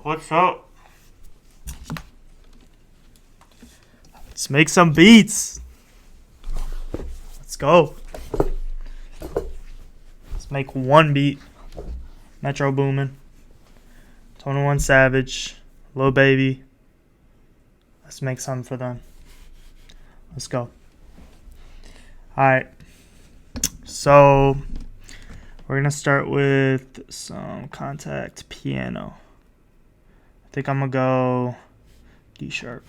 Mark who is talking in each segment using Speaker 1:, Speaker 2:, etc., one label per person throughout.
Speaker 1: What's up? Let's make some beats. Let's go. Let's make one beat. Metro Boomin, 21 Savage, Lil Baby. Let's make something for them. Let's go. Alright. So we're gonna start with some contact piano. I think I'm gonna go D sharp.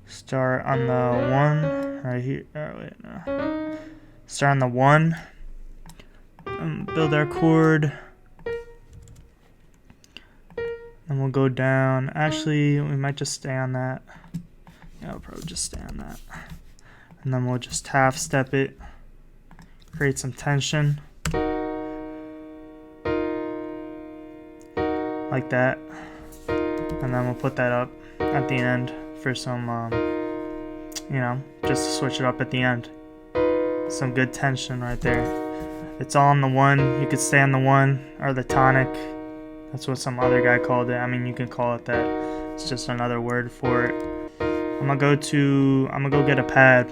Speaker 1: Start on the 1 right here. Oh wait, no. Start on the 1. Build our chord. And we'll go down. Actually, we might just stay on that. Yeah, we'll probably just stay on that. And then we'll just half step it. Create some tension. Like that. And then we'll put that up at the end for some, just to switch it up at the end. Some good tension right there. It's all on the 1. You could stay on the 1 or the tonic. That's what some other guy called it. I mean, you can call it that. It's just another word for it. I'm gonna go get a pad.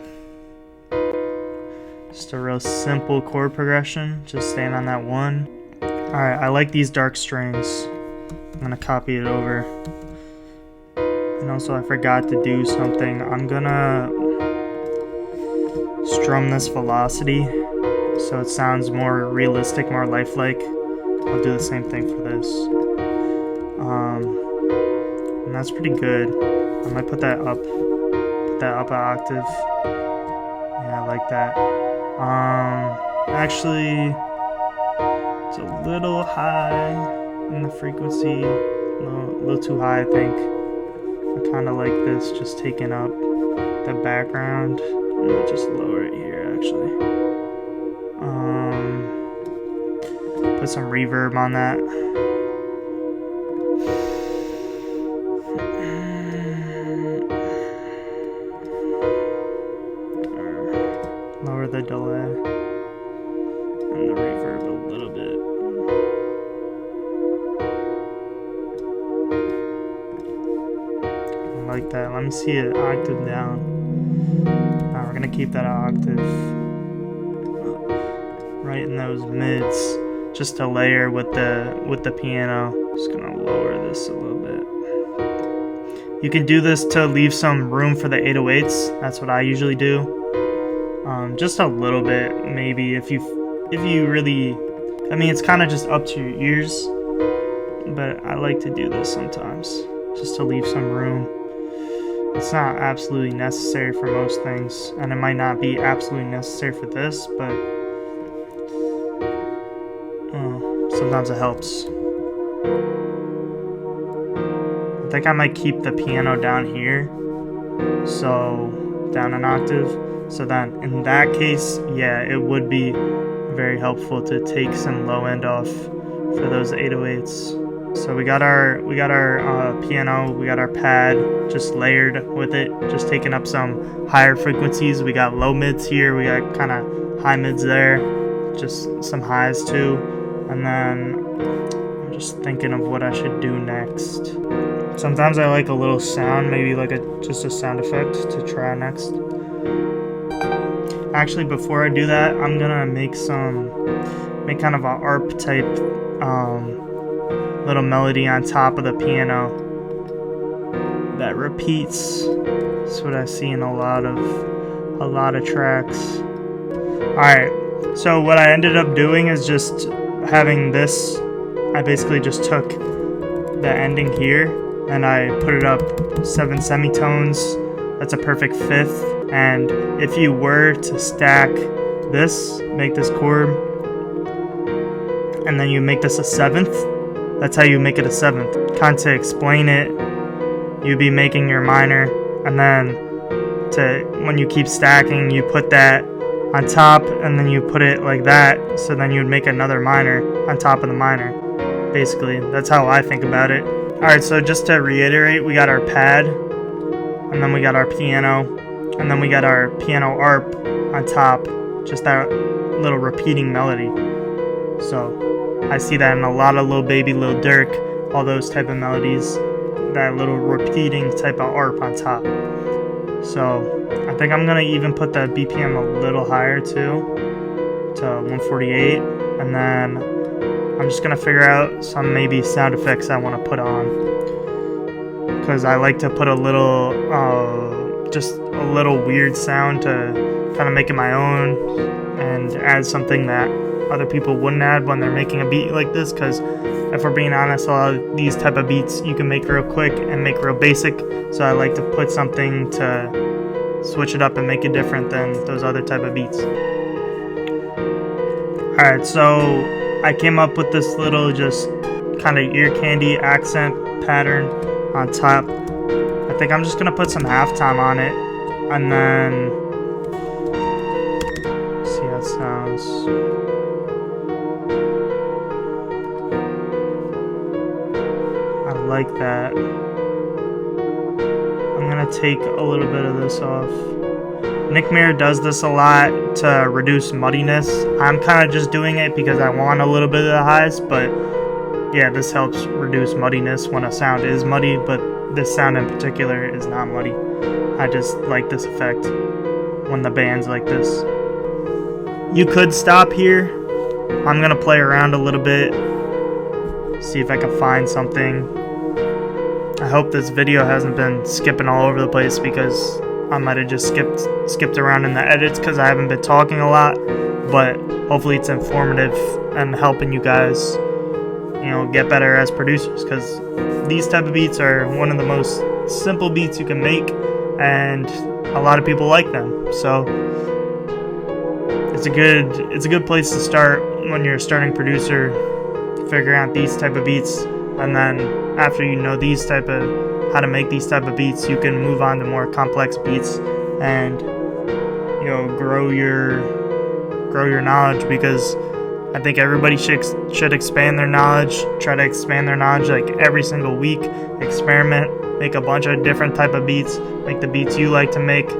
Speaker 1: Just a real simple chord progression. Just staying on that 1. Alright, I like these dark strings. I'm gonna copy it over. And also I forgot to do something. I'm gonna strum this velocity so it sounds more realistic, more lifelike. I'll do the same thing for this. And that's pretty good. I might put that up an octave. Yeah, I like that. Actually, it's a little high in the frequency, a little too high, I think. I kind of like this, just taking up the background. I'm gonna just lower it here, actually. Put some reverb on that. Lower the delay and the reverb a little bit. I like that. Let me see it octave down. Now we're gonna keep that octave right in those mids, just to layer with the piano. Just gonna lower this a little bit. You can do this to leave some room for the 808s. That's what I usually do. Just a little bit, maybe, if you really. I mean, it's kind of just up to your ears, but I like to do this sometimes, just to leave some room. It's not absolutely necessary for most things, and it might not be absolutely necessary for this, but sometimes it helps. I think I might keep the piano down here, so down an octave. So then, in that case, yeah, it would be very helpful to take some low end off for those 808s. So we got our piano, we got our pad just layered with it, just taking up some higher frequencies. We got low mids here, we got kind of high mids there, just some highs too. And then I'm just thinking of what I should do next. Sometimes I like a little sound, maybe like just a sound effect to try next. Actually, before I do that, I'm gonna make kind of a ARP type little melody on top of the piano that repeats. That's what I see in a lot of tracks. Alright, so what I ended up doing is just having this. I basically just took the ending here and I put it up 7 semitones. That's a perfect 5th. And if you were to stack this, make this chord, and then you make this a 7th, that's how you make it a 7th. Kind of to explain it, you'd be making your minor, and then when you keep stacking, you put that on top, and then you put it like that, so then you would make another minor on top of the minor. Basically, that's how I think about it. Alright, so just to reiterate, we got our pad, and then we got our piano, and then we got our piano ARP on top, just that little repeating melody. So I see that in a lot of Lil Baby, Lil Durk, all those type of melodies, that little repeating type of ARP on top. So I think I'm gonna even put the BPM a little higher too, to 148, and then I'm just gonna figure out some maybe sound effects I want to put on, because I like to put a little just a little weird sound to kind of make it my own and add something that other people wouldn't add when they're making a beat like this. Because if we're being honest, a lot of these type of beats you can make real quick and make real basic, so I like to put something to switch it up and make it different than those other type of beats. Alright, so I came up with this little just kind of ear candy accent pattern on top. I think I'm just gonna put some halftime on it, and then see how it sounds. I like that. I'm gonna take a little bit of this off. Nick Mirror does this a lot to reduce muddiness. I'm kind of just doing it because I want a little bit of the highs, but yeah, this helps reduce muddiness when a sound is muddy, but this sound in particular is not muddy. I just like this effect when the band's like this. You could stop here. I'm gonna play around a little bit, see if I can find something. I hope this video hasn't been skipping all over the place, because I might have just skipped around in the edits because I haven't been talking a lot, but hopefully it's informative and helping you guys, you know, get better as producers, because these type of beats are one of the most simple beats you can make, and a lot of people like them. So it's a good place to start when you're a starting producer, figuring out these type of beats, and then after you know these type of how to make these type of beats, you can move on to more complex beats and, you know, grow your knowledge, because I think everybody should expand their knowledge, try to expand their knowledge like every single week, experiment, make a bunch of different type of beats, make the beats you like to make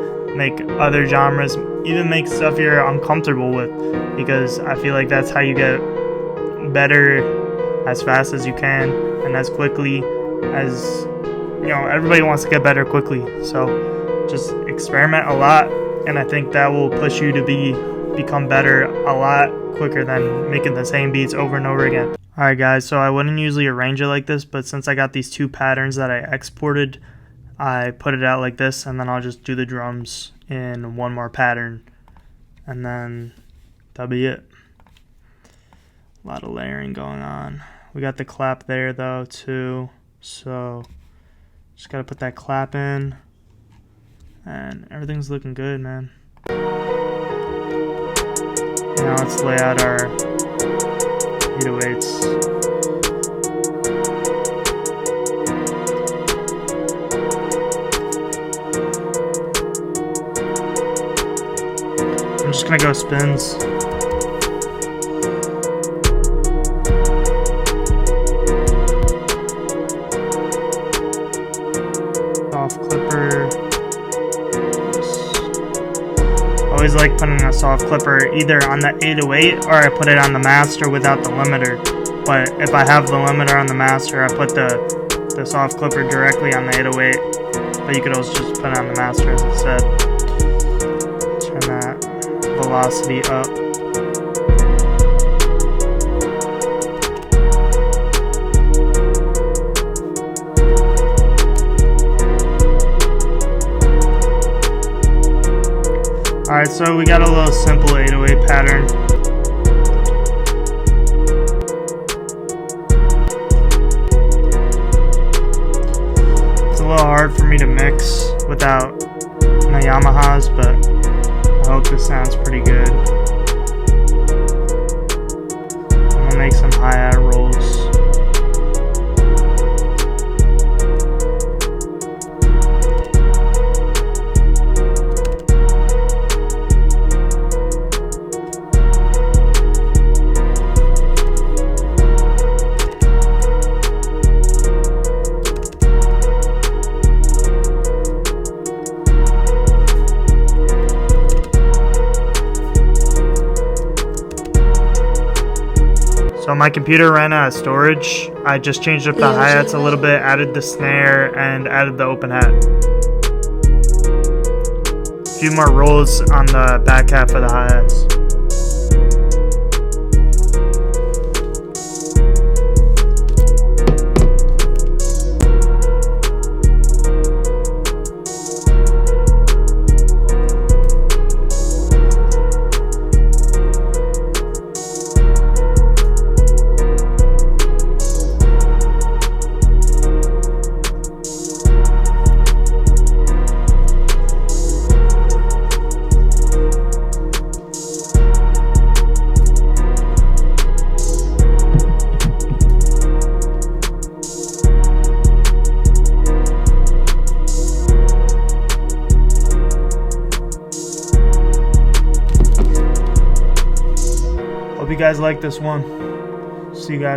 Speaker 1: other genres, even make stuff you're uncomfortable with, because I feel like that's how you get better as fast as you can and as quickly as, you know, everybody wants to get better quickly. So just experiment a lot, and I think that will push you to become better a lot quicker than making the same beats over and over again. Alright guys, so I wouldn't usually arrange it like this, but since I got these two patterns that I exported, I put it out like this, and then I'll just do the drums in one more pattern, and then that'll be it. A lot of layering going on. We got the clap there though too, so just gotta put that clap in, and everything's looking good, man. Now let's lay out our 808s. I'm just gonna go spins. Soft clipper. Always like putting a soft clipper either on the 808 or I put it on the master without the limiter. But if I have the limiter on the master, I put the soft clipper directly on the 808. But you could also just put it on the master, as it said. Turn that velocity up. Alright, so we got a little simple 808 pattern. It's a little hard for me to mix without my Yamahas, but I hope this sounds pretty good. I'm gonna make some hi-hat rolls. So my computer ran out of storage. I just changed up the hi-hats a little bit, added the snare, and added the open hat. A few more rolls on the back half of the hi-hats. Hope you guys like this one. See you guys.